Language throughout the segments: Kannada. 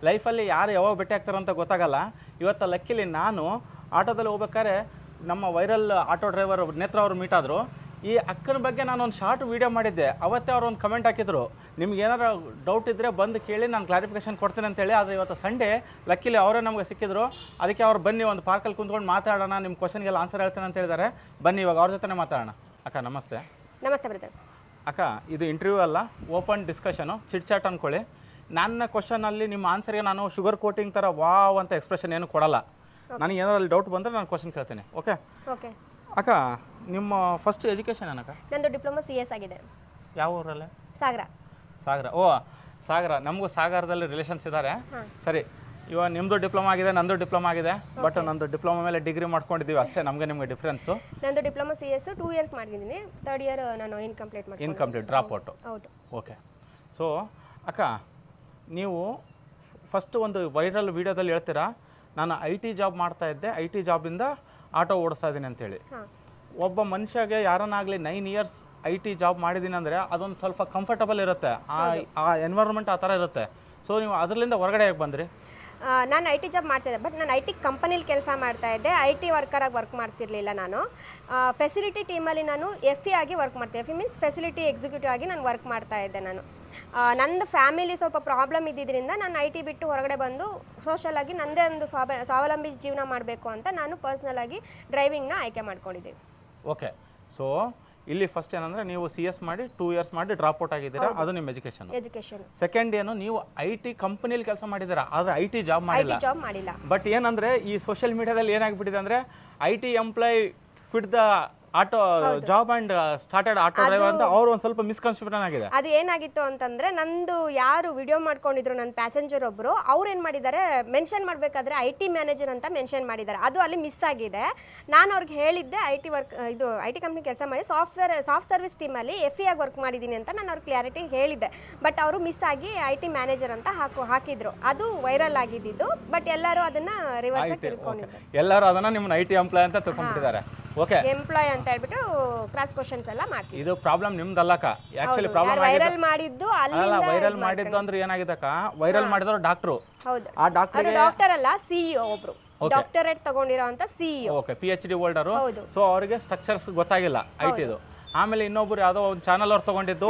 ಲೈಫಲ್ಲಿ ಯಾರು ಯಾವಾಗ ಭೇಟಿ ಆಗ್ತಾರಂತ ಗೊತ್ತಾಗಲ್ಲ. ಇವತ್ತು ಲಕ್ಕಿಲಿ ನಾನು ಆಟೋದಲ್ಲಿ ಹೋಗ್ಬೇಕಾದ್ರೆ ನಮ್ಮ ವೈರಲ್ ಆಟೋ ಡ್ರೈವರ್ ನೇತ್ರ ಅವರು ಮೀಟ್ ಆದರು. ಈ ಅಕ್ಕನ ಬಗ್ಗೆ ನಾನು ಒಂದು ಶಾರ್ಟ್ ವೀಡಿಯೋ ಮಾಡಿದ್ದೆ. ಅವತ್ತೇ ಅವ್ರು ಒಂದು ಕಮೆಂಟ್ ಹಾಕಿದ್ರು, ನಿಮ್ಗೆ ಏನಾರು ಡೌಟ್ ಇದ್ದರೆ ಬಂದು ಕೇಳಿ ನಾನು ಕ್ಲಾರಿಫಿಕೇಶನ್ ಕೊಡ್ತೀನಿ ಅಂತೇಳಿ. ಆದರೆ ಇವತ್ತು ಸಂಡೇ ಲಕ್ಕಿಲಿ ಅವರೇ ನಮಗೆ ಸಿಕ್ಕಿದ್ರು. ಅದಕ್ಕೆ ಅವ್ರು ಬನ್ನಿ ಒಂದು ಪಾರ್ಕಲ್ಲಿ ಕುಂತ್ಕೊಂಡು ಮಾತಾಡೋಣ, ನಿಮ್ಮ ಕ್ವಶನ್ಗೆಲ್ಲ ಆನ್ಸರ್ ಹೇಳ್ತೇನೆ ಅಂತ ಹೇಳಿದ್ದಾರೆ. ಬನ್ನಿ ಇವಾಗ ಅವ್ರ ಜೊತೆ ಮಾತಾಡೋಣ. ಅಕ್ಕ ನಮಸ್ತೆ. ನಮಸ್ತೆ ಬ್ರದರ್. ಅಕ್ಕ ಇದು ಇಂಟರ್ವ್ಯೂ ಅಲ್ಲ, ಓಪನ್ ಡಿಸ್ಕಷನು, ಚಿಟ್ ಚಾಟ್ ಅಂದ್ಕೊಳ್ಳಿ. ನನ್ನ ಕ್ವಶನಲ್ಲಿ ನಿಮ್ಮ ಆನ್ಸರ್ಗೆ ನಾನು ಶುಗರ್ ಕೋಟಿಂಗ್ ಥರ ವಾವ್ ಅಂತ ಎಕ್ಸ್ಪ್ರೆಷನ್ ಏನು ಕೊಡಲ್ಲ. ನನಗೆ ಏನಾದ್ರು ಡೌಟ್ ಬಂದರೆ ನಾನು ಕ್ವಶನ್ ಕೇಳ್ತೀನಿ. ಓಕೆ ಓಕೆ ಅಕ್ಕ, ನಿಮ್ಮ ಫಸ್ಟ್ ಎಜುಕೇಷನ್ ಏನಕ್ಕ? ನಂದು ಡಿಪ್ಲೊಮಾ CS ಆಗಿದೆ. ಯಾವ ಊರಲ್ಲೇ? ಸಾಗರ. ಸಾಗರ. ಓ ಸಾಗರ, ನಮಗೂ ಸಾಗರದಲ್ಲಿ ರಿಲೇಷನ್ಸ್ ಇದ್ದಾರೆ. ಸರಿ, ಇವಾಗ ನಿಮ್ಮದು ಡಿಪ್ಲೊಮಾ ಆಗಿದೆ, ನಂದು ಡಿಪ್ಲೊಮಾ ಆಗಿದೆ. ಬಟ್ ನಂದು ಡಿಪ್ಲೊಮಾ ಮೇಲೆ ಡಿಗ್ರಿ ಮಾಡ್ಕೊಂಡಿದ್ದೀವಿ ಅಷ್ಟೇ, ನಮಗೆ ನಿಮಗೆ ಡಿಫ್ರೆನ್ಸು. ನಂದು ಡಿಪ್ಲೊಮಾ CS 2 ಇಯರ್ಸ್ ಮಾಡಿದ್ದೀನಿ. 3rd ಇಯರ್ ನಾನು ಇನ್ಕಂಪ್ಲೀಟ್ ಮಾಡಿ ಇನ್ಕಂಪ್ಲೀಟ್ ಡ್ರಾಪ್ ಔಟು. ಹೌದು. ಓಕೆ. ಸೊ ಅಕ್ಕ, ನೀವು ಫಸ್ಟ್ ಒಂದು ವೈರಲ್ ವೀಡಿಯೋದಲ್ಲಿ ಹೇಳ್ತೀರಾ, ನಾನು IT ಜಾಬ್ ಮಾಡ್ತಾ ಇದ್ದೆ, IT ಜಾಬಿಂದ ಆಟೋ ಓಡಿಸ್ತಾ ಇದ್ದೀನಿ ಅಂತೇಳಿ. ಒಬ್ಬ ಮನುಷ್ಯಗೆ ಯಾರನ್ನಾಗಲಿ 9 ಇಯರ್ಸ್ IT ಜಾಬ್ ಮಾಡಿದ್ದೀನಿ ಅಂದರೆ ಅದೊಂದು ಸ್ವಲ್ಪ ಕಂಫರ್ಟಬಲ್ ಇರುತ್ತೆ, ಆ ಎನ್ವೈರನ್ಮೆಂಟ್ ಆ ಥರ ಇರುತ್ತೆ. ಸೊ ನೀವು ಅದರಿಂದ ಹೊರಗಡೆ ಹೇಗೆ ಬಂದ್ರಿ? ನಾನು IT ಜಾಬ್ ಮಾಡ್ತಾಯಿದ್ದೆ, ಬಟ್ ನಾನು IT ಕಂಪನಿಲಿ ಕೆಲಸ ಮಾಡ್ತಾ ಇದ್ದೆ. IT ವರ್ಕರಾಗಿ ವರ್ಕ್ ಮಾಡ್ತಿರ್ಲಿಲ್ಲ. ನಾನು ಫೆಸಿಲಿಟಿ ಟೀಮಲ್ಲಿ ನಾನು FE ಆಗಿ ವರ್ಕ್ ಮಾಡ್ತಿದ್ದೆ. FE ಮೀನ್ಸ್ ಫೆಸಿಲಿಟಿ ಎಕ್ಸಿಕ್ಯೂಟಿವ್ ಆಗಿ ನಾನು ವರ್ಕ್ ಮಾಡ್ತಾ ಇದ್ದೆ. ನಾನು ನಂದು ಫ್ಯಾಮಿಲಿ ಸ್ವಲ್ಪ ಪ್ರಾಬ್ಲಮ್ ಇದ್ದಿದ್ದರಿಂದ ನಾನು IT ಬಿಟ್ಟು ಹೊರಗಡೆ ಬಂದು ಸೋಷಲ್ ಆಗಿ ನನ್ನದೇ ಒಂದು ಸ್ವಾವಲಂಬಿ ಜೀವನ ಮಾಡಬೇಕು ಅಂತ ನಾನು ಪರ್ಸ್ನಲ್ ಆಗಿ ಡ್ರೈವಿಂಗ್ನ ಆಯ್ಕೆ ಮಾಡ್ಕೊಂಡಿದ್ದೀನಿ. ಓಕೆ. ಸೊ ಇಲ್ಲಿ ಫಸ್ಟ್ ಏನಂದ್ರೆ ನೀವು CS ಮಾಡಿ 2 ಇಯರ್ಸ್ ಮಾಡಿ ಡ್ರಾಪ್ ಔಟ್ ಆಗಿದ್ದೀರಾ, ಅದು ನಿಮ್ಮ ಎಜುಕೇಶನ್. ಸೆಕೆಂಡ್ ಏನು, ನೀವು IT ಕಂಪನಿಯಲ್ಲಿ ಕೆಲಸ ಮಾಡಿದ್ದೀರಾ, ಆದರೆ IT ಜಾಬ್ ಮಾಡಿಲ್ಲ. ಬಟ್ ಏನಂದ್ರೆ ಈ ಸೋಷಿಯಲ್ ಮೀಡಿಯಾದಲ್ಲಿ ಏನಾಗ್ಬಿಟ್ಟಿದೆ ಅಂದ್ರೆ IT employee quit the auto job and started auto driver ಅಂತ ಅವ್ರು ಒಂದು ಸ್ವಲ್ಪ ಮಿಸ್ಕನ್ಸೆಪ್ಷನ್ ಆಗಿದೆ. ಅದು ಏನಾಗಿತ್ತು ಅಂತಂದ್ರೆ, ನಂದು ಯಾರು ವಿಡಿಯೋ ಮಾಡ್ಕೊಂಡಿದ್ರು ನನ್ನ ಪ್ಯಾಸೆಂಜರ್ ಒಬ್ರು, ಅವ್ರು ಏನು ಮಾಡಿದ್ದಾರೆ, ಮೆನ್ಷನ್ ಮಾಡಬೇಕಾದ್ರೆ IT ಮ್ಯಾನೇಜರ್ ಅಂತ ಮೆನ್ಷನ್ ಮಾಡಿದ್ದಾರೆ. ಅದು ಅಲ್ಲಿ ಮಿಸ್ ಆಗಿದೆ. ನಾನು ಅವ್ರಿಗೆ ಹೇಳಿದ್ದೆ IT ಕಂಪ್ನಿ ಕೆಲಸ ಮಾಡಿ ಸಾಫ್ಟ್ ಸರ್ವಿಸ್ ಟೀಮಲ್ಲಿ FE ಆಗಿ ವರ್ಕ್ ಮಾಡಿದ್ದೀನಿ ಅಂತ ನಾನು ಅವ್ರಿಗೆ ಕ್ಲಾರಿಟಿ ಹೇಳಿದ್ದೆ. ಬಟ್ ಅವರು ಮಿಸ್ ಆಗಿ IT ಮ್ಯಾನೇಜರ್ ಅಂತ ಹಾಕಿದ್ರು. ಅದು ವೈರಲ್ ಆಗಿದ್ದು. ಬಟ್ ಎಲ್ಲರೂ ಅದನ್ನ ರಿವರ್ಸ್ ತಿಳ್ಕೊಂಡಿದ್ದಾರೆ. ಎಲ್ಲರೂ ಅದನ್ನ ನಿಮ್ಮ IT ಎಂಪ್ಲಾಯ್ ಅಂತ ತಿಳ್ಕೊಂಡಿದ್ದಾರೆ. ಓಕೆ, ಎಂಪ್ಲಾಯ್ ಅಂತ ಹೇಳ್ಬಿಟ್ಟು ಕ್ರಾಸ್ ಕ್ವೆಶ್ಚನ್ಸ್ ಎಲ್ಲ ಮಾಡ್ತೀವಿ. ಇದು ಪ್ರಾಬ್ಲಮ್ ನಿಮ್ದಲ್ಲಕ್ಕ. ಆಕ್ಚುಲಿ ಪ್ರಾಬ್ಲಮ್ ವೈರಲ್ ಮಾಡಿದ್ದು ವೈರಲ್ ಮಾಡಿದ್ದು ಅಂದ್ರೆ ಏನಾಗಿದಕ್ಕ, ವೈರಲ್ ಮಾಡಿದ್ರು ಡಾಕ್ಟ್ರು. ಹೌದು, ಆ ಡಾಕ್ಟರ್ ಅಲ್ಲ, CEO ಒಬ್ರು, ಡಾಕ್ಟರೇಟ್ ತಗೊಂಡಿರೋ ಅಂತ CEO. Okay, PhD holder. So ಅವರಿಗೆ ಸ್ಟ್ರಕ್ಚರ್ಸ್ ಗೊತ್ತಾಗಿಲ್ಲ ITದು. ಆಮೇಲೆ ಇನ್ನೊಬ್ರು ಯಾವುದೋ ಒಂದು ಚಾನಲ್ ಅವ್ರು ತಗೊಂಡಿದ್ದು,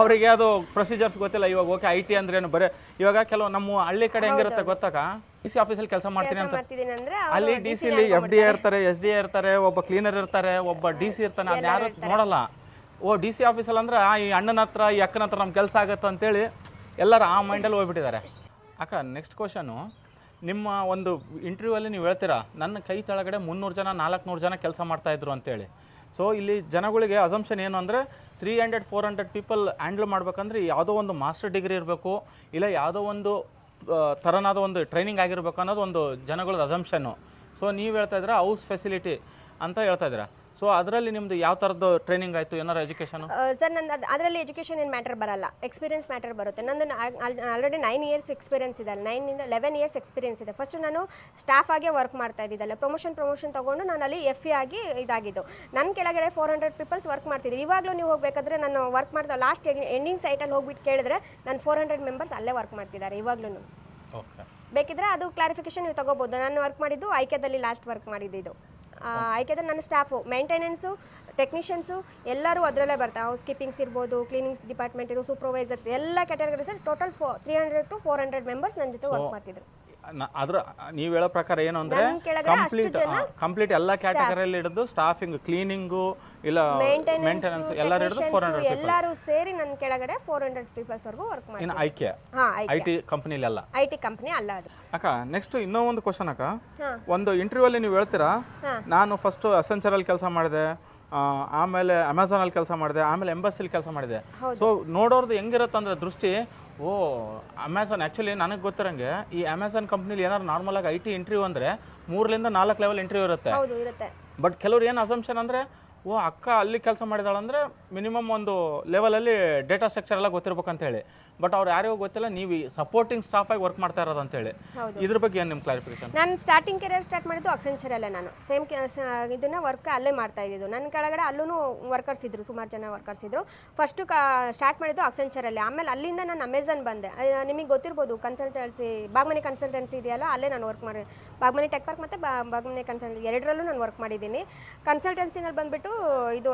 ಅವರಿಗೆ ಅದು ಪ್ರೊಸೀಜರ್ಸ್ ಗೊತ್ತಿಲ್ಲ. ಇವಾಗ ಓಕೆ IT ಅಂದ್ರೆ ಏನು, ಬರೀ ಇವಾಗ ಕೆಲವು ನಮ್ಮ ಹಳ್ಳಿ ಕಡೆ ಹೆಂಗಿರುತ್ತೆ ಗೊತ್ತಾಗ, DC ಆಫೀಸಲ್ಲಿ ಕೆಲಸ ಮಾಡ್ತೀನಿ ಅಂತ, ಅಲ್ಲಿ DC FDA ಇರ್ತಾರೆ, SDA ಇರ್ತಾರೆ, ಒಬ್ಬ ಕ್ಲೀನರ್ ಇರ್ತಾರೆ, ಒಬ್ಬ DC ಇರ್ತಾನೆ. ಅದು ಯಾರು ನೋಡಲ್ಲ. DC ಆಫೀಸಲ್ಲಿ ಅಂದ್ರೆ ಈ ಅಣ್ಣನ ಹತ್ರ ಈ ಅಕ್ಕನ ಹತ್ರ ನಮ್ಮ ಕೆಲಸ ಆಗುತ್ತೆ ಅಂತೇಳಿ ಎಲ್ಲರೂ ಆ ಮೈಂಡಲ್ಲಿ ಹೋಗ್ಬಿಟ್ಟಿದ್ದಾರೆ. ಅಕ್ಕ, ನೆಕ್ಸ್ಟ್ ಕ್ವಶನು, ನಿಮ್ಮ ಒಂದು ಇಂಟರ್ವ್ಯೂ ಅಲ್ಲಿ ನೀವು ಹೇಳ್ತೀರಾ, ನನ್ನ ಕೈ ಕೆಳಗಡೆ 300 ಜನ 400 ಜನ ಕೆಲಸ ಮಾಡ್ತಾ ಇದ್ರು ಅಂತೇಳಿ. ಸೊ ಇಲ್ಲಿ ಜನಗಳಿಗೆ ಅಸಂಪ್ಷನ್ ಏನು ಅಂದರೆ 300-400 ಪೀಪಲ್ ಹ್ಯಾಂಡಲ್ ಮಾಡ್ಬೇಕಂದ್ರೆ ಯಾವುದೋ ಒಂದು ಮಾಸ್ಟರ್ ಡಿಗ್ರಿ ಇರಬೇಕು, ಇಲ್ಲ ಯಾವುದೋ ಒಂದು ಥರನಾದ ಒಂದು ಟ್ರೈನಿಂಗ್ ಆಗಿರಬೇಕು ಅನ್ನೋದು ಒಂದು ಜನಗಳದ್ದು ಅಸಂಪ್ಷನ್ನು. ಸೊ ನೀವು ಹೇಳ್ತಾ ಇದ್ದೀರಾ ಹೌಸ್ ಫೆಸಿಲಿಟಿ ಅಂತ ಹೇಳ್ತಾ ಇದ್ದೀರಾ. ಸೊ ಅದರಲ್ಲಿ ನಿಮ್ಮದು ಯಾವ ಥರದ್ದು ಟ್ರೈನಿಂಗ್ ಆಯಿತು, ಏನಾರು ಎಜುಕೇಷನ್? ಸರ್, ನಂದು ಅದರಲ್ಲಿ ಎಜುಕೇಷನ್ ಏನು ಮ್ಯಾಟರ್ ಬರಲ್ಲ, ಎಕ್ಸ್ಪೀರಿಯನ್ಸ್ ಮ್ಯಾಟರ್ ಬರುತ್ತೆ. ನಂದು ಆಲ್ರೆಡಿ 9 ಇಯರ್ಸ್ ಎಕ್ಸ್ಪೀರಿಯನ್ಸ್ ಇದೆ. 9ಇಂದ 11 ಇಯರ್ಸ್ ಎಕ್ಸ್ಪೀರಿಯನ್ಸ್ ಇದೆ. ಫಸ್ಟ್ ನಾನು ಸ್ಟಾಫ್ ಆಗೇ ವರ್ಕ್ ಮಾಡ್ತಾ ಇದ್ದಿದ್ದಲ್ಲ, ಪ್ರಮೋಷನ್ ತೊಗೊಂಡು ನಾನು ಅಲ್ಲಿ FE ಆಗಿ ಇದಾಗಿದ್ದು. ನನ್ನ ಕೆಳಗಡೆ 400 ಪೀಪಲ್ಸ್ ವರ್ಕ್ ಮಾಡ್ತಿದ್ರು. ಇವಾಗಲೂ ನೀವು ಹೋಗಬೇಕಾದ್ರೆ ನಾನು ವರ್ಕ್ ಮಾಡಿದ ಲಾಸ್ಟ್ ಎಂಡಿಂಗ್ ಸೈಟಲ್ಲಿ ಹೋಗ್ಬಿಟ್ಟು ಕೇಳಿದ್ರೆ ನಾನು 400 ಮೆಂಬರ್ಸ್ ಅಲ್ಲೇ ವರ್ಕ್ ಮಾಡ್ತಿದ್ದಾರೆ ಇವಾಗಲೂ. ಬೇಕಿದ್ರೆ ಅದು ಕ್ಲಾರಿಫಿಕೇಶನ್ ನೀವು ತಗೋಬೋದು. ನಾನು ವರ್ಕ್ ಮಾಡಿದ್ದು ಐಕ್ಯದಲ್ಲಿ ಲಾಸ್ಟ್ ವರ್ಕ್ ಮಾಡಿದ್ದು. ಐಕ್ಯದಲ್ಲಿ ನನ್ನ ಸ್ಟಾಫು, ಮೇಂಟೆನೆನ್ಸು, ಟೆಕ್ನಿಷಿಯನ್ಸು ಎಲ್ಲರೂ ಅದರಲ್ಲೇ ಬರ್ತಾರೆ. ಹೌಸ್ ಕೀಪಿಂಗ್ಸ್ ಇರ್ಬೋದು, ಕ್ಲೀನಿಂಗ್ಸ್ ಡಿಪಾರ್ಟ್ಮೆಂಟ್ ಇರೋ ಸೂಪರ್ವೈಸರ್ಸ್, ಎಲ್ಲ ಕ್ಯಾಟಗರೀಸ್ ಟೋಟಲ್ 300-400 ಮೆಂಬರ್ಸ್ ನನ್ನ ಜೊತೆ ವರ್ಕ್ ಮಾಡ್ತಿದ್ರು. ಅದ್ರ ನೀವು ಹೇಳೋ ಪ್ರಕಾರ ಏನು ಅಂದ್ರೆ ಕಂಪ್ಲೀಟ್ ಎಲ್ಲ ಕ್ಯಾಟಗರಿಯಲ್ಲಿ ಹಿಡಿದು ಸ್ಟಾಫಿಂಗ್, ಕ್ಲೀನಿಂಗು, ಇಲ್ಲ ಮೇಂಟೆನೆನ್ಸ್ ಎಲ್ಲರೂ ಹಿಡಿದು 400 ಎಲ್ಲರೂ ಸೇರಿ ನನ್ನ ಕೆಳಗಡೆ 400 ಪೀಪಲ್ಸ್ ವರೆಗೂ ವರ್ಕ್ ಮಾಡ್ತಾರೆ. ಐಕ್ಯ IT ಕಂಪನಿಲಿ ಅಲ್ಲ, IT ಕಂಪನಿ ಅಲ್ಲ ಅದು. ಅಕ್ಕ, ನೆಕ್ಸ್ಟ್ ಇನ್ನೂ ಒಂದು ಕ್ವಶನ್ ಅಕ್ಕ. ಒಂದು ಇಂಟರ್ವ್ಯೂ ಅಲ್ಲಿ ನೀವು ಹೇಳ್ತೀರಾ, ನಾನು ಫಸ್ಟ್ ಅಸೆಂಚರಲ್ಲಿ ಕೆಲಸ ಮಾಡಿದೆ, ಆಮೇಲೆ ಅಮೆಝಾನಲ್ಲಿ ಕೆಲಸ ಮಾಡಿದೆ, ಆಮೇಲೆ ಎಂಬಸಿಲಿ ಕೆಲಸ ಮಾಡಿದೆ. ಸೊ ನೋಡೋರ್ದು ಹೆಂಗಿರುತ್ತೆ ಅಂದ್ರೆ ದೃಷ್ಟಿ, ಓ ಅಮೆಝಾನ್ ಆ್ಯಕ್ಚುಲಿ ನನಗೆ ಗೊತ್ತಿರಂಗೆ ಈ ಅಮೆಝಾನ್ ಕಂಪ್ನಿಲಿ ಏನಾದ್ರು ನಾರ್ಮಲ್ ಆಗಿ IT ಇಂಟರ್ವ್ಯೂ ಅಂದರೆ 3-4 ಲೆವೆಲ್ ಇಂಟರ್ವ್ಯೂ ಇರುತ್ತೆ. ಬಟ್ ಕೆಲವ್ರು ಏನು ಅಸಂಪ್ಷನ್ ಅಂದರೆ, ಓ ಅಕ್ಕ ಅಲ್ಲಿ ಕೆಲಸ ಮಾಡಿದಾಳಂದ್ರೆ ಮಿನಿಮಮ್ ಒಂದು ಲೆವೆಲಲ್ಲಿ ಡೇಟಾ ಸ್ಟ್ರಕ್ಚರ್ ಎಲ್ಲ ಗೊತ್ತಿರ್ಬೇಕಂತ ಹೇಳಿ. ಬಟ್ ಅವ್ರು ಯಾರಿಗೂ ಗೊತ್ತಿಲ್ಲ ನೀವು ಸಪೋರ್ಟಿಂಗ್ ಸ್ಟಾಫ್ ಆಗಿ ವರ್ಕ್ ಮಾಡ್ತಾ ಇರೋದು ಅಂತೇಳಿ. ಇದ್ರ ಬಗ್ಗೆ ಏನು ನಿಮ್ಮ ಕ್ಲಾರಿಫಿಕೇಶನ್? ನಾನು ಸ್ಟಾರ್ಟಿಂಗ್ ಕೆರಿಯರ್ ಸ್ಟಾರ್ಟ್ ಮಾಡಿದ್ದು ಅಕ್ಸೆಂಚರಲ್ಲೇ. ನಾನು ಸೇಮ್ ಇದನ್ನ ವರ್ಕ್ ಅಲ್ಲೇ ಮಾಡ್ತಾ ಇದ್ದಿದ್ದು. ನನ್ನ ಕೆಳಗಡೆ ಅಲ್ಲೂ ವರ್ಕರ್ಸ್ ಇದ್ರು, ಸುಮಾರು ಜನ ವರ್ಕರ್ಸ್ ಇದ್ರು. ಫಸ್ಟು ಸ್ಟಾರ್ಟ್ ಮಾಡಿದ್ದು ಅಕ್ಸೆಂಚರಲ್ಲೇ. ಆಮೇಲೆ ಅಲ್ಲಿಂದ ನಾನು ಅಮೆಝಾನ್ ಬಂದೆ. ನಿಮಗೆ ಗೊತ್ತಿರ್ಬೋದು, ಕನ್ಸಲ್ಟೆನ್ಸಿ ಬಾಗ್ಮನಿ ಕನ್ಸಲ್ಟೆನ್ಸಿ ಇದೆಯಲ್ಲ, ಅಲ್ಲೇ ನಾನು ವರ್ಕ್ ಮಾಡಿ ಬಾಗ್ಮನಿ ಟೆಕ್ ಪಾರ್ಕ್ ಮತ್ತು ಬಾಗ್ಮನಿ ಕನ್ಸಲ್ಟೆನ್ಸಿ ಎರಡರಲ್ಲೂ ನಾನು ವರ್ಕ್ ಮಾಡಿದ್ದೀನಿ. ಕನ್ಸಲ್ಟೆನ್ಸಿನಲ್ಲಿ ಬಂದುಬಿಟ್ಟು ಇದು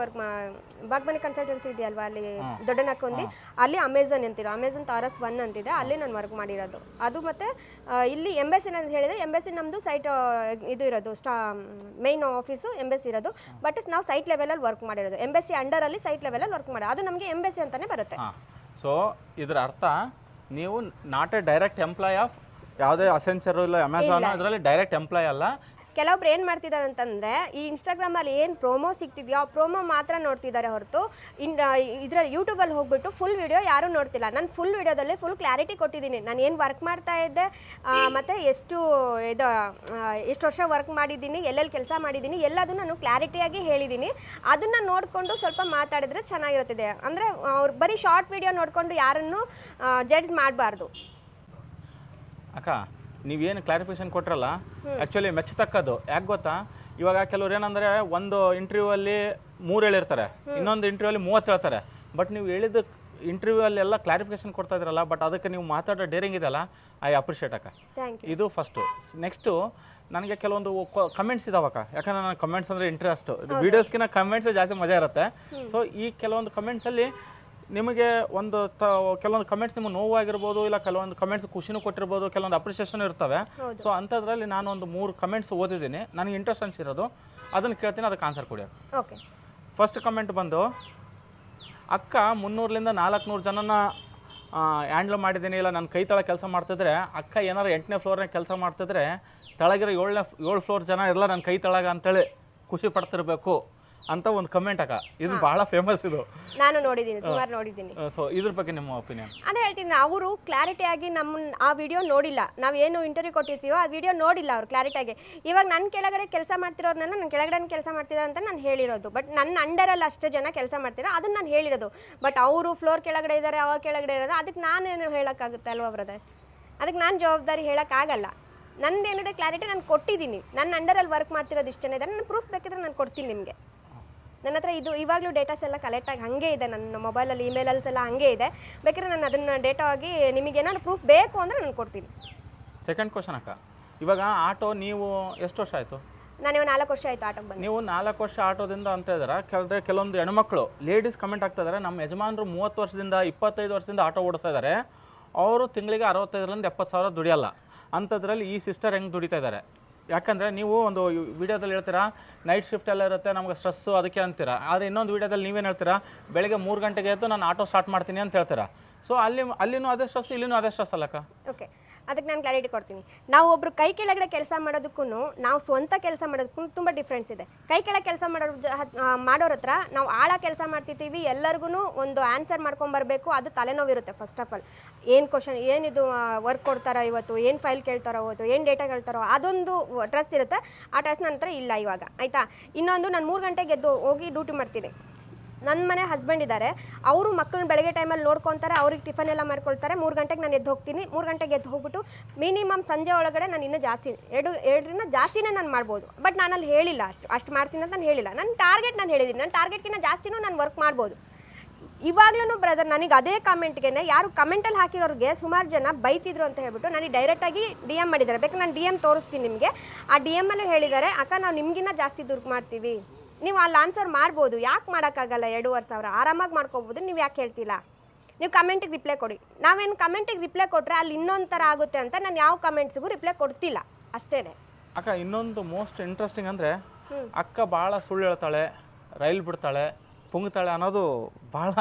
ಬಾಗ್ಮನಿ ಕನ್ಸಲ್ಟೆನ್ಸಿ ಇದೆಯಲ್ವಾ ಅಲ್ಲಿ ದೊಡ್ಡನಕ್ಕೊಂದು, ಅಲ್ಲಿ ಅಮೆಝಾನ್ ಅಂತಿರೋ ಅಮೆಝಾನ್ ತಾರಸ್ 1 ಅಂತಿದೆ, ಅಲ್ಲಿ ನಾನು ವರ್ಕ್ ಮಾಡಿರೋದು. ಅದು ಮತ್ತು ಇಲ್ಲಿ ಎಂಬೆಸಿ ಅಂತ ಹೇಳಿದರೆ ಎಂಬೆಸಿ ನಮ್ಮದು ಸೈಟ್ ಇದು ಇರೋದು ಮೈನ್ ಆಫೀಸು ಎಂಬೆಸಿ ಇರೋದು. ಬಟ್ ನಾವು ಸೈಟ್ ಲೆವೆಲಲ್ಲಿ ವರ್ಕ್ ಮಾಡಿರೋದು, ಎಂಬೆಸಿ ಅಂಡರಲ್ಲಿ ಸೈಟ್ ಲೆವೆಲಲ್ಲಿ ವರ್ಕ್ ಮಾಡೋದು. ಅದು ನಮಗೆ ಎಂಬೆಸಿ ಅಂತಲೇ ಬರುತ್ತೆ. ಸೊ ಇದರ ಅರ್ಥ ನೀವು not a direct employee of ಯಾವುದೇ ಅಸೆಂಚರ್ ಇಲ್ಲ ಅಮೆಝಾನ್, ಅದರಲ್ಲಿ ಡೈರೆಕ್ಟ್ ಎಂಪ್ಲಾಯ್ ಅಲ್ಲ. ಕೆಲವೊಬ್ರು ಏನು ಮಾಡ್ತಿದ್ದಾರೆ ಅಂತಂದರೆ, ಈ ಇನ್ಸ್ಟಾಗ್ರಾಮಲ್ಲಿ ಏನು ಪ್ರೋಮೋ ಸಿಗ್ತಿದೆಯೋ ಆ ಪ್ರೋಮೋ ಮಾತ್ರ ನೋಡ್ತಿದ್ದಾರೆ ಹೊರತು ಇದರಲ್ಲಿ ಯೂಟ್ಯೂಬಲ್ಲಿ ಹೋಗ್ಬಿಟ್ಟು ಫುಲ್ ವಿಡಿಯೋ ಯಾರೂ ನೋಡ್ತಿಲ್ಲ. ನಾನು ಫುಲ್ ವಿಡಿಯೋದಲ್ಲಿ ಫುಲ್ ಕ್ಲಾರಿಟಿ ಕೊಟ್ಟಿದ್ದೀನಿ. ನಾನು ಏನು ವರ್ಕ್ ಮಾಡ್ತಾ ಇದ್ದೆ, ಮತ್ತು ಎಷ್ಟು ವರ್ಷ ವರ್ಕ್ ಮಾಡಿದ್ದೀನಿ, ಎಲ್ಲೆಲ್ಲಿ ಕೆಲಸ ಮಾಡಿದ್ದೀನಿ, ಎಲ್ಲದೂ ನಾನು ಕ್ಲಾರಿಟಿಯಾಗಿ ಹೇಳಿದ್ದೀನಿ. ಅದನ್ನು ನೋಡಿಕೊಂಡು ಸ್ವಲ್ಪ ಮಾತಾಡಿದ್ರೆ ಚೆನ್ನಾಗಿರುತ್ತದೆ. ಅಂದರೆ ಅವ್ರು ಬರೀ ಶಾರ್ಟ್ ವಿಡಿಯೋ ನೋಡಿಕೊಂಡು ಯಾರನ್ನು ಜಡ್ಜ್ ಮಾಡಬಾರ್ದು. ಅಕ್ಕ, ನೀವೇನು ಕ್ಲಾರಿಫಿಕೇಶನ್ ಕೊಟ್ರಲ್ಲ, ಆ್ಯಕ್ಚುಲಿ ಮೆಚ್ಚತಕ್ಕದ್ದು. ಯಾಕೆ ಗೊತ್ತಾ, ಇವಾಗ ಕೆಲವ್ರು ಏನಂದರೆ ಒಂದು ಇಂಟರ್ವ್ಯೂ ಅಲ್ಲಿ 3 ಹೇಳಿರ್ತಾರೆ, ಇನ್ನೊಂದು ಇಂಟರ್ವ್ಯೂ ಅಲ್ಲಿ 30 ಹೇಳ್ತಾರೆ. ಬಟ್ ನೀವು ಹೇಳಿದ ಇಂಟರ್ವ್ಯೂ ಅಲ್ಲಿ ಎಲ್ಲ ಕ್ಲಾರಿಫಿಕೇಶನ್ ಕೊಡ್ತಾ ಇದ್ರಲ್ಲ, ಬಟ್ ಅದಕ್ಕೆ ನೀವು ಮಾತಾಡೋ ಡೇರಿಂಗ್ ಇದೆಯಲ್ಲ, ಐ ಅಪ್ರಿಷಿಯೇಟ್ ಅಕ್ಕ. ಇದು ಫಸ್ಟು. ನೆಕ್ಸ್ಟು ನನಗೆ ಕೆಲವೊಂದು ಕಮೆಂಟ್ಸ್ ಇದಾವಕ್ಕ, ಯಾಕಂದ್ರೆ ನನಗೆ ಕಮೆಂಟ್ಸ್ ಅಂದರೆ ಇಂಟ್ರೆಸ್ಟ್. ವೀಡಿಯೋಸ್ಗಿನ ಕಮೆಂಟ್ಸ್ ಜಾಸ್ತಿ ಮಜಾ ಇರುತ್ತೆ. ಸೊ ಈ ಕೆಲವೊಂದು ಕಮೆಂಟ್ಸಲ್ಲಿ ನಿಮಗೆ ಕೆಲವೊಂದು ಕಮೆಂಟ್ಸ್ ನಿಮಗೆ ನೋವಾಗಿರ್ಬೋದು, ಇಲ್ಲ ಕೆಲವೊಂದು ಕಮೆಂಟ್ಸ್ ಖುಷಿನೂ ಕೊಟ್ಟಿರ್ಬೋದು, ಕೆಲವೊಂದು ಅಪ್ರಿಷಿಯೇಷನ್ ಇರ್ತವೆ. ಸೊ ಅಂಥದ್ರಲ್ಲಿ ನಾನು ಒಂದು 3 ಕಮೆಂಟ್ಸ್ ಓದಿದ್ದೀನಿ, ನನಗೆ ಇಂಟ್ರೆಸ್ಟ್ ಅನಿಸಿರೋದು, ಅದನ್ನು ಕೇಳ್ತೀನಿ, ಅದಕ್ಕೆ ಆನ್ಸರ್ ಕೊಡಿ. ಓಕೆ. ಫಸ್ಟ್ ಕಮೆಂಟ್ ಬಂದು, ಅಕ್ಕ 300ರಿಂದ 400 ಜನನ ಹ್ಯಾಂಡ್ಲ್ ಮಾಡಿದ್ದೀನಿ, ಇಲ್ಲ ನನ್ನ ಕೈ ತಳ ಕೆಲಸ ಮಾಡ್ತಿದ್ರೆ, ಅಕ್ಕ ಏನಾರು 8ನೇ ಫ್ಲೋರ್ನಾಗ ಕೆಲಸ ಮಾಡ್ತಿದ್ರೆ ತೆಳಗಿರೋ 7 ಫ್ಲೋರ್ ಜನ ಎಲ್ಲ ನನ್ನ ಕೈ ತಳಗ ಅಂತೇಳಿ ಖುಷಿ ಪಡ್ತಿರ್ಬೇಕು ಅಂತ ಒಂದು ಕಮೆಂಟ್ ಅಕ್ಕ. ಇದು ಬಹಳ ಫೇಮಸ್. ಇದು ನಾನು ನೋಡಿದ್ದೀನಿ, ಸುಮಾರು ನೋಡಿದ್ದೀನಿ. ಸೊ ಇದ್ರ ಬಗ್ಗೆ ನಿಮ್ಮ ಒಪಿನಿಯನ್? ಅದೇ ಹೇಳ್ತೀನಿ, ಅವರು ಕ್ಲಾರಿಟಿಯಾಗಿ ನಮ್ಮ ಆ ವಿಡಿಯೋ ನೋಡಿಲ್ಲ. ನಾವೇನು ಇಂಟರ್ವ್ಯೂ ಕೊಟ್ಟಿರ್ತೀವೋ ಆ ವಿಡಿಯೋ ನೋಡಿಲ್ಲ ಅವ್ರು ಕ್ಲಾರಿಟಿಯಾಗಿ. ಇವಾಗ ನನ್ನ ಕೆಳಗಡೆ ಕೆಲಸ ಮಾಡ್ತಿರೋರ್ನೆಲ್ಲ ನನ್ನ ಕೆಳಗಡೆ ಕೆಲಸ ಮಾಡ್ತಿರೋ ಅಂತ ನಾನು ಹೇಳಿರೋದು. ಬಟ್ ನನ್ನ ಅಂಡರಲ್ಲಿ ಅಷ್ಟು ಜನ ಕೆಲಸ ಮಾಡ್ತಿರೋ ಅದನ್ನು ನಾನು ಹೇಳಿರೋದು. ಬಟ್ ಅವರು ಫ್ಲೋರ್ ಕೆಳಗಡೆ ಇದ್ದಾರೆ, ಅವ್ರ ಕೆಳಗಡೆ ಇರೋದು, ಅದಕ್ಕೆ ನಾನೇನು ಹೇಳೋಕ್ಕಾಗುತ್ತೆ ಅಲ್ವಾ ಬ್ರದರ್? ಅದಕ್ಕೆ ನಾನು ಜವಾಬ್ದಾರಿ ಹೇಳೋಕ್ಕಾಗಲ್ಲ. ನಂದೇನಿದೆ ಕ್ಲಾರಿಟಿ ನಾನು ಕೊಟ್ಟಿದ್ದೀನಿ. ನನ್ನ ಅಂಡರಲ್ಲಿ ವರ್ಕ್ ಮಾಡ್ತಿರೋದು ಇಷ್ಟು ಜನ ಇದ್ದಾರೆ, ನಾನು ಪ್ರೂಫ್ ಬೇಕಿದ್ರೆ ನಾನು ಕೊಡ್ತೀನಿ ನಿಮಗೆ. ನನ್ನ ಹತ್ರ ಇದು ಇವಾಗಲೂ ಡೇಟಾಸ್ ಎಲ್ಲ ಕಲೆಕ್ಟಾಗಿ ಹಾಗೆ ಇದೆ, ನನ್ನ ಮೊಬೈಲಲ್ಲಿ ಇಮೇಲಲ್ಸ್ ಎಲ್ಲ ಹಾಗೆ ಇದೆ. ಬೇಕಾದ್ರೆ ನಾನು ಅದನ್ನು ಡೇಟಾ ಆಗಿ ನಿಮಗೆ ಏನಾದ್ರು ಪ್ರೂಫ್ ಬೇಕು ಅಂದರೆ ನಾನು ಕೊಡ್ತೀನಿ. ಸೆಕೆಂಡ್ ಕ್ವಶನ್ ಅಕ್ಕ, ಇವಾಗ ಆಟೋ ನೀವು ಎಷ್ಟು ವರ್ಷ ಆಯಿತು? ನಾನು 4 ವರ್ಷ ಆಯಿತು ಆಟೋಗೆ ಬಂದು. ನೀವು 4 ವರ್ಷ ಆಟೋದಿಂದ ಅಂತ ಇದ್ದಾರೆ. ಕೆಲವೊಂದು ಹೆಣ್ಮಕ್ಳು ಲೇಡೀಸ್ ಕಮೆಂಟ್ ಆಗ್ತಾ ಇದ್ದಾರೆ, ನಮ್ಮ ಯಜಮಾನರು 30 ವರ್ಷದಿಂದ 25 ವರ್ಷದಿಂದ ಆಟೋ ಓಡಿಸ್ತಾ ಇದ್ದಾರೆ, ಅವರು ತಿಂಗಳಿಗೆ 65ರಿಂದ 70 ಸಾವಿರ ದುಡಿಯಲ್ಲ. ಅಂಥದ್ರಲ್ಲಿ ಈ ಸಿಸ್ಟರ್ ಹೆಂಗೆ ದುಡಿತಾ ಇದ್ದಾರೆ? ಯಾಕಂದರೆ ನೀವು ಒಂದು ವಿಡಿಯೋದಲ್ಲಿ ಹೇಳ್ತೀರಾ ನೈಟ್ ಶಿಫ್ಟ್ ಎಲ್ಲ ಇರುತ್ತೆ, ನಮಗೆ ಸ್ಟ್ರೆಸ್ಸು ಅದಕ್ಕೆ ಅಂತೀರಾ. ಆದರೆ ಇನ್ನೊಂದು ವಿಡಿಯೋದಲ್ಲಿ ನೀವೇನು ಹೇಳ್ತೀರಾ, ಬೆಳಗ್ಗೆ 3 ಗಂಟೆಗೆ ಎದ್ದು ನಾನು ಆಟೋ ಸ್ಟಾರ್ಟ್ ಮಾಡ್ತೀನಿ ಅಂತ ಹೇಳ್ತೀರಾ. ಸೊ ಅಲ್ಲಿನೂ ಅದೇ ಸ್ಟ್ರೆಸ್, ಇಲ್ಲಿನೂ ಅದೇ ಸ್ಟ್ರೆಸ್ ಅಲ್ಲಕ್ಕ? ಓಕೆ, ಅದಕ್ಕೆ ನಾನು ಕ್ಲಾರಿಟಿ ಕೊಡ್ತೀನಿ. ನಾವು ಒಬ್ರು ಕೈ ಕೆಳಗಡೆ ಕೆಲಸ ಮಾಡೋದಕ್ಕೂ ನಾವು ಸ್ವಂತ ಕೆಲಸ ಮಾಡೋದಕ್ಕೂ ತುಂಬ ಡಿಫ್ರೆನ್ಸ್ ಇದೆ. ಕೈ ಕೆಳಗೆ ಕೆಲಸ ಮಾಡೋರ ಹತ್ರ ನಾವು ಆಳ ಕೆಲಸ ಮಾಡ್ತಿರ್ತೀವಿ, ಎಲ್ಲರಿಗೂ ಒಂದು ಆನ್ಸರ್ ಮಾಡ್ಕೊಂಬರ್ಬೇಕು, ಅದು ತಲೆನೋವಿರುತ್ತೆ. ಫಸ್ಟ್ ಆಫ್ ಆಲ್ ಏನು ಕ್ವಶನ್, ಏನಿದು ವರ್ಕ್ ಕೊಡ್ತಾರೋ ಇವತ್ತು, ಏನು ಫೈಲ್ ಕೇಳ್ತಾರೋ ಇವತ್ತು, ಏನು ಡೇಟಾ ಕೇಳ್ತಾರೋ, ಅದೊಂದು ಟ್ರಸ್ಟ್ ಇರುತ್ತೆ. ಆ ಟ್ರಸ್ಟ್ ನನ್ನ ಹತ್ರ ಇಲ್ಲ ಇವಾಗ, ಆಯಿತಾ? ಇನ್ನೊಂದು, ನಾನು 3 ಗಂಟೆಗೆ ಎದ್ದು ಹೋಗಿ ಡ್ಯೂಟಿ ಮಾಡ್ತೀನಿ. ನನ್ನ ಮನೆ ಹಸ್ಬೆಂಡ್ ಇದ್ದಾರೆ, ಅವರು ಮಕ್ಕಳನ್ನ ಬೆಳಗ್ಗೆ ಟೈಮಲ್ಲಿ ನೋಡ್ಕೊತಾರೆ, ಅವ್ರಿಗೆ ಟಿಫನ್ ಎಲ್ಲ ಮಾಡ್ಕೊಳ್ತಾರೆ. 3 ಗಂಟೆಗೆ ನಾನು ಎದ್ದು ಹೋಗ್ತೀನಿ. 3 ಗಂಟೆಗೆ ಎದ್ದು ಹೋಗ್ಬಿಟ್ಟು ಮಿನಿಮಮ್ ಸಂಜೆ ಒಳಗಡೆ ನಾನು ಇನ್ನೂ ಜಾಸ್ತಿ 2ರಿಂದ ಜಾಸ್ತಿನೇ ನಾನು ಮಾಡ್ಬೋದು. ಬಟ್ ನಾನಲ್ಲಿ ಹೇಳಿಲ್ಲ ಅಷ್ಟು ಮಾಡ್ತೀನಿ ಅಂತ ನಾನು ಹೇಳಿಲ್ಲ. ನನ್ನ ಟಾರ್ಗೆಟ್ ನಾನು ಹೇಳಿದ್ದೀನಿ, ನನ್ನ ಟಾರ್ಗೆಟ್ಗಿಂತ ಜಾಸ್ತಿನೂ ನಾನು ವರ್ಕ್ ಮಾಡ್ಬೋದು. ಇವಾಗ್ಲೂ ಬ್ರದರ್ ನನಗೆ ಅದೇ ಕಮೆಂಟ್ಗೆ ಯಾರು ಕಮೆಂಟಲ್ಲಿ ಹಾಕಿರೋರಿಗೆ ಸುಮಾರು ಜನ ಬೈತಿದ್ರು ಅಂತ ಹೇಳ್ಬಿಟ್ಟು ನನಗೆ ಡೈರೆಕ್ಟಾಗಿ DM ಮಾಡಿದ್ದಾರೆ. ಬೇಕಾದ್ರೆ ನಾನು DM ತೋರಿಸ್ತೀನಿ ನಿಮಗೆ. ಆ DMಲ್ಲೂ ಹೇಳಿದ್ದಾರೆ, ಅಕ್ಕ ನಾವು ನಿಮಗಿನ್ನ ಜಾಸ್ತಿ ದುಡ್ಡು ಮಾಡ್ತೀವಿ, ನೀವು ಅಲ್ಲಿ ಆನ್ಸರ್ ಮಾಡ್ಬೋದು, ಯಾಕೆ ಮಾಡೋಕ್ಕಾಗಲ್ಲ? 2,500 ಸಾವಿರ ಆರಾಮಾಗಿ ಮಾಡ್ಕೋಬೋದು, ನೀವು ಯಾಕೆ ಹೇಳ್ತಿಲ್ಲ? ನೀವು ಕಮೆಂಟಿಗೆ ರಿಪ್ಲೈ ಕೊಡಿ. ನಾವೇನು ಕಮೆಂಟಿಗೆ ರಿಪ್ಲೈ ಕೊಟ್ಟರೆ ಅಲ್ಲಿ ಇನ್ನೊಂದು ಥರ ಆಗುತ್ತೆ ಅಂತ ನಾನು ಯಾವ ಕಮೆಂಟ್ಸಿಗೂ ರಿಪ್ಲೈ ಕೊಡ್ತಿಲ್ಲ, ಅಷ್ಟೇ. ಅಕ್ಕ, ಇನ್ನೊಂದು ಮೋಸ್ಟ್ ಇಂಟ್ರೆಸ್ಟಿಂಗ್ ಅಂದರೆ, ಅಕ್ಕ ಭಾಳ ಸುಳ್ಳು ಹೇಳ್ತಾಳೆ, ರೈಲ್ ಬಿಡ್ತಾಳೆ, ಪುಂಗ್ತಾಳೆ ಅನ್ನೋದು ಭಾಳ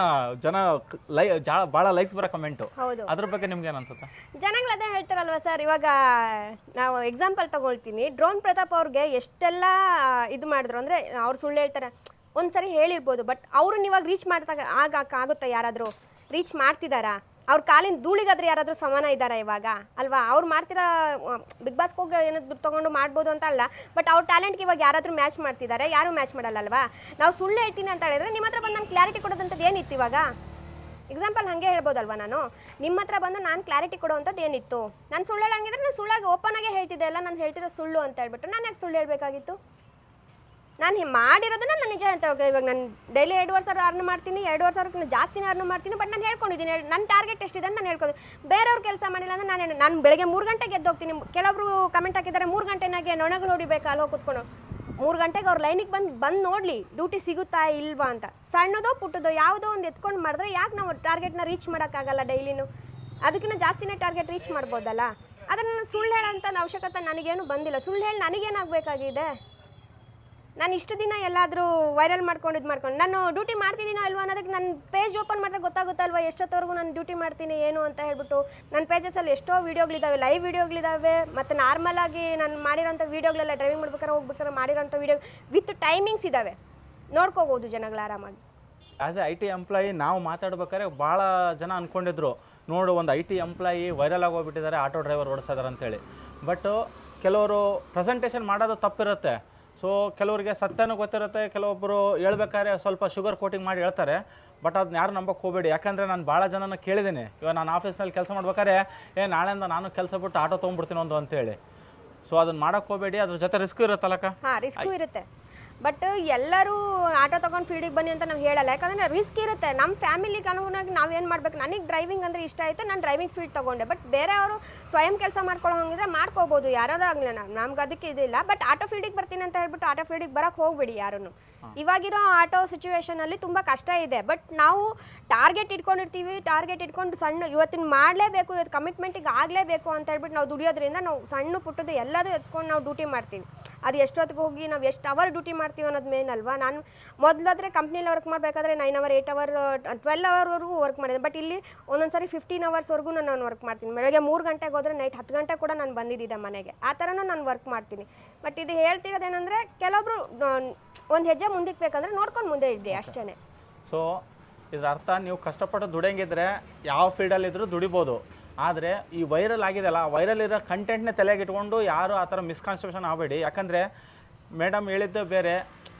ಜನ ಭಾಳ ಲೈಕ್ಸ್ ಬರೋ ಕಮೆಂಟು. ಅದ್ರ ಬಗ್ಗೆ ನಿಮ್ಗೆ ಏನು ಅನ್ಸುತ್ತೆ? ಜನಗಳು ಅದೇ ಹೇಳ್ತಾರಲ್ವ ಸರ್. ಇವಾಗ ನಾವು ಎಕ್ಸಾಂಪಲ್ ತಗೊಳ್ತೀನಿ, ಡ್ರೋನ್ ಪ್ರತಾಪ್ ಅವ್ರಿಗೆ ಎಷ್ಟೆಲ್ಲ ಇದು ಮಾಡಿದ್ರು ಅಂದರೆ, ಅವ್ರು ಸುಳ್ಳು ಹೇಳ್ತಾರೆ ಒಂದ್ಸರಿ ಹೇಳಿರ್ಬೋದು, ಬಟ್ ಅವ್ರನ್ನ ಇವಾಗ ರೀಚ್ ಆಗುತ್ತಾ? ಯಾರಾದರೂ ರೀಚ್ ಮಾಡ್ತಿದ್ದಾರಾ? ಅವ್ರ ಕಾಲಿನ ಧೂಳಿಗಾದ್ರೆ ಯಾರಾದರೂ ಸಮಾನ ಇದ್ದಾರಾ ಇವಾಗ? ಅಲ್ವಾ? ಅವ್ರು ಮಾಡ್ತಿರೋ ಬಿಗ್ ಬಾಸ್ಗೆ ಹೋಗಿ ಏನಾದ್ರು ತೊಗೊಂಡು ಮಾಡ್ಬೋದು ಅಂತ ಅಲ್ಲ, ಬಟ್ ಅವ್ರ ಟ್ಯಾಲೆಂಟ್ಗೆ ಇವಾಗ ಯಾರಾದರೂ ಮ್ಯಾಚ್ ಮಾಡ್ತಿದ್ದಾರೆ? ಯಾರೂ ಮ್ಯಾಚ್ ಮಾಡಲ್ಲ ಅಲ್ವಾ? ನಾವು ಸುಳ್ಳು ಹೇಳ್ತೀನಿ ಅಂತ ಹೇಳಿದ್ರೆ ನಿಮ್ಮ ಹತ್ರ ಬಂದು ನಾನು ಕ್ಲಾರಿಟಿ ಕೊಡೋದಂಥದ್ದು ಏನಿತ್ತು ಇವಾಗ? ಎಕ್ಸಾಂಪಲ್ ಹಾಗೆ ಹೇಳ್ಬೋದಲ್ವಾ ನಾನು ನಿಮ್ಮ ಹತ್ರ ಬಂದು ನಾನು ಕ್ಲಾರಿಟಿ ಕೊಡುವಂಥದ್ದು ಏನಿತ್ತು ನಾನು ಸುಳ್ಳು ಹೇಳಂಗಿದ್ರೆ ನಾನು ಸುಳ್ಳಾಗಿ ಓಪನ್ ಆಗೇ ಹೇಳ್ತಿದ್ದೆ ಎಲ್ಲ ನಾನು ಹೇಳ್ತಿರೋ ಸುಳ್ಳು ಅಂತ ಹೇಳ್ಬಿಟ್ಟು ನಾನು ಯಾಕೆ ಸುಳ್ಳು ಹೇಳಬೇಕಾಗಿತ್ತು ನಾನು ಮಾಡಿರೋದನ್ನ ನಾನು ನಿಜ ಅಂತ ಇವಾಗ ನಾನು ಡೈಲಿ 2,500 ಅರ್ನ್ ಮಾಡ್ತೀನಿ 2,500 ಜಾಸ್ತಿನೇ ಅರ್ನ್ ಮಾಡ್ತೀನಿ ಬಟ್ ನಾನು ಹೇಳ್ಕೊಂಡಿದ್ದೀನಿ ನನ್ನ ಟಾರ್ಗೆಟ್ ಎಷ್ಟಿದೆ ಅಂತ ನಾನು ಹೇಳ್ಕೊಂಡು ಬೇರೆಯವ್ರು ಕೆಲಸ ಮಾಡಿಲ್ಲ ಅಂದ್ರೆ ನಾನು ಬೆಳಗ್ಗೆ 3 ಗಂಟೆಗೆ ಎದ್ದು ಹೋಗ್ತೀನಿ ಕೆಲವರು ಕಮೆಂಟ್ ಹಾಕಿದ್ದಾರೆ 3 ಗಂಟೆನಾಗೆ ನೊಣಗಳು ಹೊಡಿಬೇಕಾ ಅಲ್ಲಿ ಹೋಗಿ ಕೂತ್ಕೊಂಡು 3 ಗಂಟೆಗೆ ಅವ್ರು ಲೈನಿಗೆ ಬಂದು ನೋಡಲಿ ಡ್ಯೂಟಿ ಸಿಗುತ್ತಾ ಇಲ್ವಾ ಅಂತ ಸಣ್ಣದೋ ಪುಟ್ಟದೋ ಯಾವುದೋ ಒಂದು ಎತ್ಕೊಂಡು ಮಾಡಿದ್ರೆ ಯಾಕೆ ನಾವು ಟಾರ್ಗೆಟ್ನ ರೀಚ್ ಮಾಡೋಕ್ಕಾಗಲ್ಲ ಡೈಲಿನೂ ಅದಕ್ಕಿಂತ ಜಾಸ್ತಿನೇ ಟಾರ್ಗೆಟ್ ರೀಚ್ ಮಾಡ್ಬೋದಲ್ಲ ಅದನ್ನು ಸುಳ್ಳು ಹೇಳೋಂಥ ಅವಶ್ಯಕತೆ ನನಗೇನು ಬಂದಿಲ್ಲ ಸುಳ್ಳು ಹೇಳಿ ನನಗೇನಾಗಬೇಕಾಗಿದೆ ನಾನು ಇಷ್ಟು ದಿನ ಎಲ್ಲಾದರೂ ವೈರಲ್ ಮಾಡ್ಕೊಂಡು ನಾನು ಡ್ಯೂಟಿ ಮಾಡ್ತಿದ್ದೀನೋ ಅಲ್ವಾ ಅನ್ನೋದಕ್ಕೆ ನನ್ನ ಪೇಜ್ ಓಪನ್ ಮಾಡಿದ್ರೆ ಗೊತ್ತಾಗುತ್ತಲ್ವ ಎಷ್ಟೊತ್ತವರೆಗೂ ನಾನು ಡ್ಯೂಟಿ ಮಾಡ್ತೀನಿ ಏನು ಅಂತ ಹೇಳ್ಬಿಟ್ಟು ನನ್ನ ಪೇಜಸಲ್ಲಿ ಎಷ್ಟೋ ವೀಡಿಯೋಗಳಿದ್ದಾವೆ ಲೈವ್ ವೀಡಿಯೋಗಳಿದ್ದಾವೆ ಮತ್ತು ನಾರ್ಮಲಾಗಿ ನಾನು ಮಾಡಿರೋಂಥ ವೀಡಿಯೋಗಳೆಲ್ಲ ಡ್ರೈವಿಂಗ್ ಹೋಗ್ಬೇಕಾದ್ರೆ ಮಾಡಿರೋಂಥ ವೀಡಿಯೋ ವಿತ್ ಟೈಮಿಂಗ್ಸ್ ಇದ್ದಾವೆ ನೋಡ್ಕೋಬೋದು ಜನಗಳು ಆರಾಮಾಗಿ ಆ್ಯಸ್ ಎ IT ಎಂಪ್ಲಾಯಿ ನಾವು ಮಾತಾಡ್ಬೇಕಾದ್ರೆ ಭಾಳ ಜನ ಅಂದ್ಕೊಂಡಿದ್ರು ನೋಡು ಒಂದು IT ಎಂಪ್ಲಾಯಿ ವೈರಲ್ ಆಗೋಗ್ಬಿಟ್ಟಿದ್ದಾರೆ ಆಟೋ ಡ್ರೈವರ್ ಓಡಿಸ್ತಾ ಇದ್ದಾರೆ ಅಂತೇಳಿ ಬಟ್ ಕೆಲವರು ಪ್ರೆಸೆಂಟೇಷನ್ ಮಾಡೋದು ತಪ್ಪಿರುತ್ತೆ ಸೊ ಕೆಲವರಿಗೆ ಸತ್ಯನೂ ಗೊತ್ತಿರುತ್ತೆ ಕೆಲವೊಬ್ಬರು ಹೇಳ್ಬೇಕಾದ್ರೆ ಸ್ವಲ್ಪ ಶುಗರ್ ಕೋಟಿಂಗ್ ಮಾಡಿ ಹೇಳ್ತಾರೆ ಬಟ್ ಅದನ್ನ ಯಾರು ನಂಬಕ್ಕೆ ಹೋಗಬೇಡಿ ಯಾಕಂದರೆ ನಾನು ಭಾಳ ಜನನ ಕೇಳಿದ್ದೀನಿ ಇವಾಗ ನಾನು ಆಫೀಸ್ನಲ್ಲಿ ಕೆಲಸ ಮಾಡ್ಬೇಕಾದ್ರೆ ನಾಳೆಯಿಂದ ನಾನು ಕೆಲಸ ಬಿಟ್ಟು ಆಟೋ ತೊಗೊಂಡ್ಬಿಡ್ತೀನಿ ಒಂದು ಅಂತೇಳಿ ಸೊ ಅದನ್ನು ಮಾಡೋಕ್ಕೆ ಹೋಗಬೇಡಿ ಅದ್ರ ಜೊತೆ ರಿಸ್ಕ್ ಇರುತ್ತಲ್ಲಕ್ಕ ಹಾಂ ರಿಸ್ಕು ಇರುತ್ತೆ ಬಟ್ ಎಲ್ಲರೂ ಆಟೋ ತೊಗೊಂಡು ಫೀಲ್ಡಿಗೆ ಬನ್ನಿ ಅಂತ ನಾವು ಹೇಳಲ್ಲ ಯಾಕಂದರೆ ರಿಸ್ಕ್ ಇರುತ್ತೆ ನಮ್ಮ ಫ್ಯಾಮಿಲಿಗೆ ಅನುಗುಣವಾಗಿ ನಾವೇನು ಮಾಡಬೇಕು ನನಗೆ ಡ್ರೈವಿಂಗ್ ಅಂದರೆ ಇಷ್ಟ ಆಯಿತು ನಾನು ಡ್ರೈವಿಂಗ್ ಫೀಲ್ಡ್ ತೊಗೊಂಡೆ ಬಟ್ ಬೇರೆಯವರು ಸ್ವಯಂ ಕೆಲಸ ಮಾಡ್ಕೊಳ್ಳೋ ಹಂಗಿದ್ರೆ ಮಾಡ್ಕೋಬೋದು ಯಾರು ಆಗಲಿಲ್ಲ ನಮ್ಗೆ ಅದಕ್ಕೆ ಇದಿಲ್ಲ ಬಟ್ ಆಟೋ ಫೀಲ್ಡಿಗೆ ಬರ್ತೀನಿ ಅಂತ ಹೇಳ್ಬಿಟ್ಟು ಆಟೋ ಫೀಲ್ಡಿಗೆ ಬರೋಕ್ಕೆ ಹೋಗ್ಬಿಡಿ ಯಾರೂ ಇವಾಗಿರೋ ಆಟೋ ಸಿಚುವೇಶನಲ್ಲಿ ತುಂಬ ಕಷ್ಟ ಇದೆ ಬಟ್ ನಾವು ಟಾರ್ಗೆಟ್ ಇಟ್ಕೊಂಡಿರ್ತೀವಿ ಟಾರ್ಗೆಟ್ ಇಟ್ಕೊಂಡು ಸಣ್ಣ ಇವತ್ತಿನ ಮಾಡಲೇಬೇಕು ಇವತ್ತು ಕಮಿಟ್ಮೆಂಟಿಗೆ ಆಗಲೇಬೇಕು ಅಂತ ಹೇಳ್ಬಿಟ್ಟು ನಾವು ದುಡಿಯೋದ್ರಿಂದ ನಾವು ಸಣ್ಣ ಪುಟ್ಟದ್ದು ಎಲ್ಲದೂ ಎತ್ಕೊಂಡು ನಾವು ಡ್ಯೂಟಿ ಮಾಡ್ತೀವಿ ಅದು ಎಷ್ಟೊತ್ತಿಗೆ ಹೋಗಿ ನಾವು ಎಷ್ಟು ಅವರ್ ಡ್ಯೂಟಿ ಮಾಡ್ತೀವಿ ಅನ್ನೋದು ಮೇನ್ ಅಲ್ವಾ ನಾನು ಮೊದಲಾದರೆ ಕಂಪ್ನಿಲಿ ವರ್ಕ್ ಮಾಡಬೇಕಾದ್ರೆ 9 ಅವರ್ 8 ಅವರ್ 12 ಅವರ್ವರೆಗೂ ವರ್ಕ್ ಮಾಡಿದೆ ಬಟ್ ಇಲ್ಲಿ ಒಂದೊಂದು ಸಾರಿ 15 ಅವರ್ಸ್ವರೆಗೂ ನಾನು ವರ್ಕ್ ಮಾಡ್ತೀನಿ ಬೆಳಗ್ಗೆ 3 ಗಂಟೆಗೆ ಹೋದರೆ ನೈಟ್ 10 ಗಂಟೆ ಕೂಡ ನಾನು ಬಂದಿದ್ದೆ ಮನೆಗೆ ಆ ಥರನೂ ನಾನು ವರ್ಕ್ ಮಾಡ್ತೀನಿ ಬಟ್ ಇದು ಹೇಳ್ತಿರೋದೇನೆಂದರೆ ಕೆಲವೊಬ್ರು ಒಂದು ಹೆಜ್ಜೆ ಮುಂದಕ್ಕೆ ಬೇಕಂದ್ರೆ ನೋಡ್ಕೊಂಡು ಮುಂದೆ ಇದ್ರಿ ಅಷ್ಟೇ ಸೊ ಇದರ ಅರ್ಥ ನೀವು ಕಷ್ಟಪಟ್ಟು ದುಡಿಯಂಗಿದ್ರೆ ಯಾವ ಫೀಲ್ಡಲ್ಲಿದ್ದರೂ ದುಡಿಬೋದು ಆದರೆ ಈ ವೈರಲ್ ಆಗಿದೆಯಲ್ಲ ವೈರಲ್ ಇರೋ ಕಂಟೆಂಟ್ನೇ ತಲೆಗೆ ಇಟ್ಕೊಂಡು ಯಾರು ಆ ಥರ ಮಿಸ್ಕಾನ್ಸೆಪ್ಷನ್ ಆಗಬೇಡಿ ಯಾಕಂದರೆ ಮೇಡಮ್ ಹೇಳಿದ್ದೇ ಬೇರೆ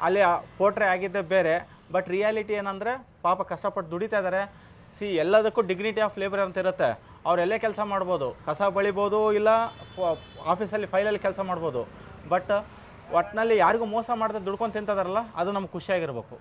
ಅಲ್ಲಿ ಪೋಟ್ರೆ ಆಗಿದ್ದೇ ಬೇರೆ ಬಟ್ ರಿಯಾಲಿಟಿ ಏನಂದರೆ ಪಾಪ ಕಷ್ಟಪಟ್ಟು ದುಡಿತಾ ಇದ್ದಾರೆ ಎಲ್ಲದಕ್ಕೂ ಡಿಗ್ನಿಟಿ ಆಫ್ ಲೇಬರ್ ಅಂತ ಇರುತ್ತೆ ಅವರೆಲ್ಲೇ ಕೆಲಸ ಮಾಡ್ಬೋದು ಕಸ ಬಳಿಬೋದು ಇಲ್ಲ ಆಫೀಸಲ್ಲಿ ಫೈಲಲ್ಲಿ ಕೆಲಸ ಮಾಡ್ಬೋದು ಬಟ್ ಒಟ್ಟಿನಲ್ಲಿ ಯಾರಿಗೂ ಮೋಸ ಮಾಡದೆ ದುಡ್ಕೊಂಡು ತಿಂತಿದಾರಲ್ಲ ಅದು ನಮ್ಗೆ ಖುಷಿಯಾಗಿರ್ಬೇಕು